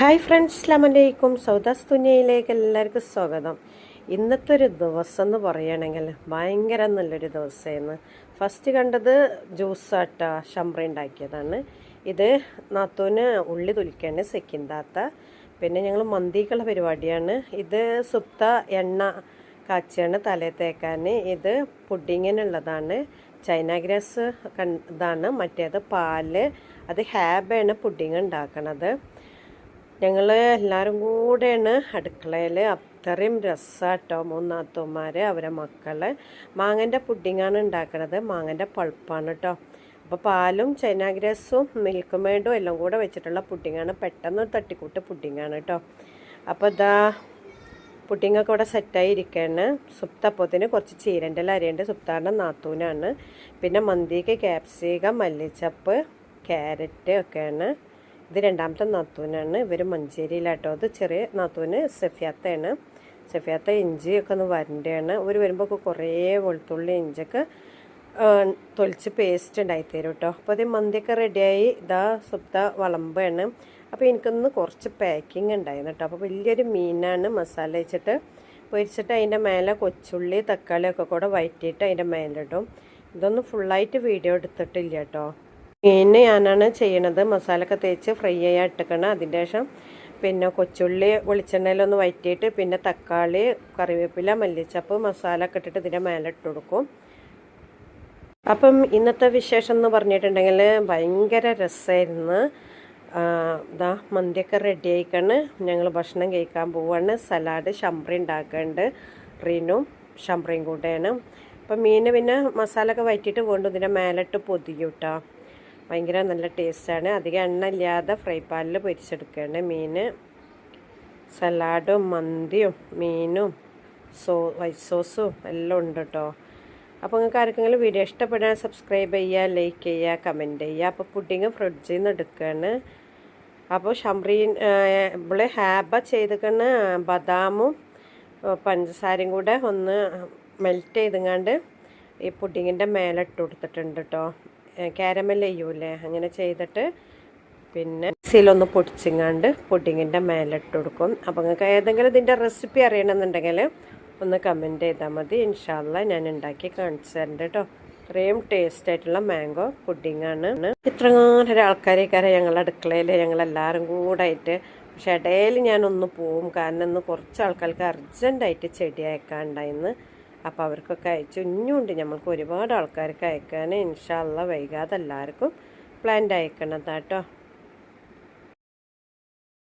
Hi friends, അസ്സലാമലൈക്കും. സൗദാസ് തുനിയയിലേക്ക് എല്ലാവർക്കും സ്വാഗതം. ഇന്നത്തെ ഒരു ദിവസം എന്ന് പറയുകയാണെങ്കിൽ ഭയങ്കര നല്ലൊരു ദിവസമായിരുന്നു. ഫസ്റ്റ് കണ്ടത് ജ്യൂസാട്ട ശംബ്ര ഉണ്ടാക്കിയതാണ്. ഇത് നാത്തൂന് ഉള്ളി തുലിക്കാണ് സെക്കിന്താത്ത. പിന്നെ ഞങ്ങൾ മന്തിക്കുള്ള പരിപാടിയാണ്. ഇത് സുപ്ത എണ്ണ കാച്ചിയാണ് തലേ തേക്കാൻ. ഇത് പുഡിങ്ങിനുള്ളതാണ്. ചൈന ഗ്രാസ് ഇതാണ്. മറ്റേത് പാല്. അത് ഹാബാണ് പുഡിങ് ഉണ്ടാക്കണത്. ഞങ്ങൾ എല്ലാവരും കൂടെയാണ് അടുക്കളയിൽ. അത്രയും രസമാട്ടോ. മൂന്നാത്തൂന്മാർ അവരെ മക്കൾ മാങ്ങൻ്റെ പുഡിങ്ങാണ് ഉണ്ടാക്കുന്നത്. മാങ്ങൻ്റെ പൾപ്പാണ് കേട്ടോ. അപ്പോൾ പാലും ചൈന ഗ്രാസും മിൽക്ക് മെയ്ഡും എല്ലാം കൂടെ വെച്ചിട്ടുള്ള പുഡിങ്ങാണ്. പെട്ടെന്ന് തട്ടിക്കൂട്ട് പുഡിങ്ങാണ് കേട്ടോ. അപ്പോൾ ഇതാ പുഡിങ്ങൊക്കെ ഇവിടെ സെറ്റായി ഇരിക്കുകയാണ്. സുപ്തപ്പത്തിന് കുറച്ച് ചീരൻ്റെ അരിയുണ്ട്. സുപ്താറിൻ്റെ നാത്തൂനാണ്. പിന്നെ മന്തിക്ക് ക്യാപ്സിക്കം, മല്ലിച്ചപ്പ്, ക്യാരറ്റ് ഒക്കെയാണ്. ഇത് രണ്ടാമത്തെ നാത്തൂനാണ്. ഇവർ മഞ്ചേരിയിലാട്ടോ. അത് ചെറിയ നാത്തൂന് സഫിയാത്തയാണ്. സഫിയാത്ത ഇഞ്ചിയൊക്കെ ഒന്ന് വരണ്ടയാണ്. ഇവർ വരുമ്പോൾ കുറേ വെളുത്തുള്ളി ഇഞ്ചിയൊക്കെ തൊലിച്ച് പേസ്റ്റ് ഉണ്ടായിത്തരും കേട്ടോ. അപ്പോൾ അത് മന്തിയൊക്കെ റെഡിയായി. ഇതാ സുപ്ത വിളമ്പാണ്. അപ്പോൾ എനിക്കൊന്ന് കുറച്ച് പാക്കിങ് ഉണ്ടായിരുന്നു കേട്ടോ. അപ്പോൾ വലിയൊരു മീനാണ് മസാല വെച്ചിട്ട് പൊരിച്ചിട്ട് അതിൻ്റെ മേലെ കൊച്ചുള്ളി തക്കാളിയൊക്കെ കൂടെ വഴറ്റിയിട്ട് അതിൻ്റെ മേലിടും. ഇതൊന്നും ഫുള്ളായിട്ട് വീഡിയോ എടുത്തിട്ടില്ല കേട്ടോ. മീൻ ഞാനാണ് ചെയ്യണത്. മസാലയൊക്കെ തേച്ച് ഫ്രൈ ചെയ്യാൻ ഇട്ടിക്കണം. അതിൻ്റെ ശേഷം പിന്നെ കൊച്ചുള്ളി വെളിച്ചെണ്ണയിലൊന്ന് വഴറ്റിയിട്ട് പിന്നെ തക്കാളി, കറിവേപ്പില, മല്ലിച്ചപ്പ്, മസാല ഒക്കെ ഇട്ടിട്ട് ഇതിൻ്റെ മേലെ ഇട്ട് കൊടുക്കും. അപ്പം ഇന്നത്തെ വിശേഷം എന്ന് പറഞ്ഞിട്ടുണ്ടെങ്കിൽ ഭയങ്കര രസമായിരുന്നു. ഇതാ മന്തിയൊക്കെ റെഡി ആയിക്കാണ്. ഞങ്ങൾ ഭക്ഷണം കഴിക്കാൻ പോവാണ്. സലാഡ് ശംബ്ര ഉണ്ടാക്കുന്നുണ്ട്. റീനും ശംബ്രയും കൂടെയാണ്. അപ്പം മീൻ പിന്നെ മസാല ഒക്കെ വഴറ്റിയിട്ട് വീണ്ടും ഇതിൻ്റെ മേലിട്ട് പൊതിയും കേട്ടോ. ഭയങ്കര നല്ല ടേസ്റ്റാണ്. അധികം എണ്ണ ഇല്ലാതെ ഫ്രൈ പാനിൽ പൊരിച്ചെടുക്കുകയാണ് മീൻ. സലാഡും മന്തിയും മീനും വൈറ്റ് സോസും എല്ലാം ഉണ്ട് കേട്ടോ. അപ്പോൾ നിങ്ങൾക്ക് ആർക്കെങ്കിലും വീഡിയോ ഇഷ്ടപ്പെടാൻ സബ്സ്ക്രൈബ് ചെയ്യുക, ലൈക്ക് ചെയ്യുക, കമൻറ്റ് ചെയ്യുക. അപ്പോൾ പുഡിങ് ഫ്രിഡ്ജിൽ നിന്ന് എടുക്കുകയാണ്. അപ്പോൾ ശംബ്രീൻ ഇവിടെ ഹാബ ചെയ്തിക്കണ ബദാമും പഞ്ചസാരയും കൂടെ ഒന്ന് മെൽറ്റ് ചെയ്തുങ്ങാണ്ട് ഈ പുഡിങ്ങിൻ്റെ മേലെ ഇട്ട് കൊടുത്തിട്ടുണ്ട് കേട്ടോ. കാരമൽ ചെയ്യൂലേ, അങ്ങനെ ചെയ്തിട്ട് പിന്നെ മിക്സിയിലൊന്ന് പൊടിച്ചിങ്ങാണ്ട് പുഡിങ്ങിൻ്റെ മേലെ ഇട്ട് കൊടുക്കും. അപ്പോൾ നിങ്ങൾക്ക് ഏതെങ്കിലും ഇതിൻ്റെ റെസിപ്പി അറിയണമെന്നുണ്ടെങ്കിൽ ഒന്ന് കമൻറ്റ് ചെയ്താൽ മതി. ഇൻഷാ അല്ലാ ഞാൻ ഉണ്ടാക്കി കാണിച്ചു തരുന്നുണ്ട് കേട്ടോ. ഇത്രയും ടേസ്റ്റ് ആയിട്ടുള്ള മാംഗോ പുഡിങ്ങാണ്. ഇത്രങ്ങാനും ഒരാൾക്കാരേക്കാരെ ഞങ്ങളുടെ അടുക്കളയിൽ ഞങ്ങളെല്ലാവരും കൂടെ ആയിട്ട്. പക്ഷേ ഇടയിൽ ഞാനൊന്ന് പോവും. കാരണം ഇന്ന് കുറച്ച് ആൾക്കാർക്ക് അർജൻറ്റായിട്ട് ചെടി അയക്കാനുണ്ടായിരുന്നു. അപ്പോൾ അവർക്കൊക്കെ അയച്ചു. ഇനിയുണ്ട് നമ്മൾക്ക് ഒരുപാട് ആൾക്കാർക്ക് അയക്കാൻ. ഇൻഷാ അല്ലാ വൈകാതെ എല്ലാവർക്കും പ്ലാന്റ് അയക്കണതാട്ടോ.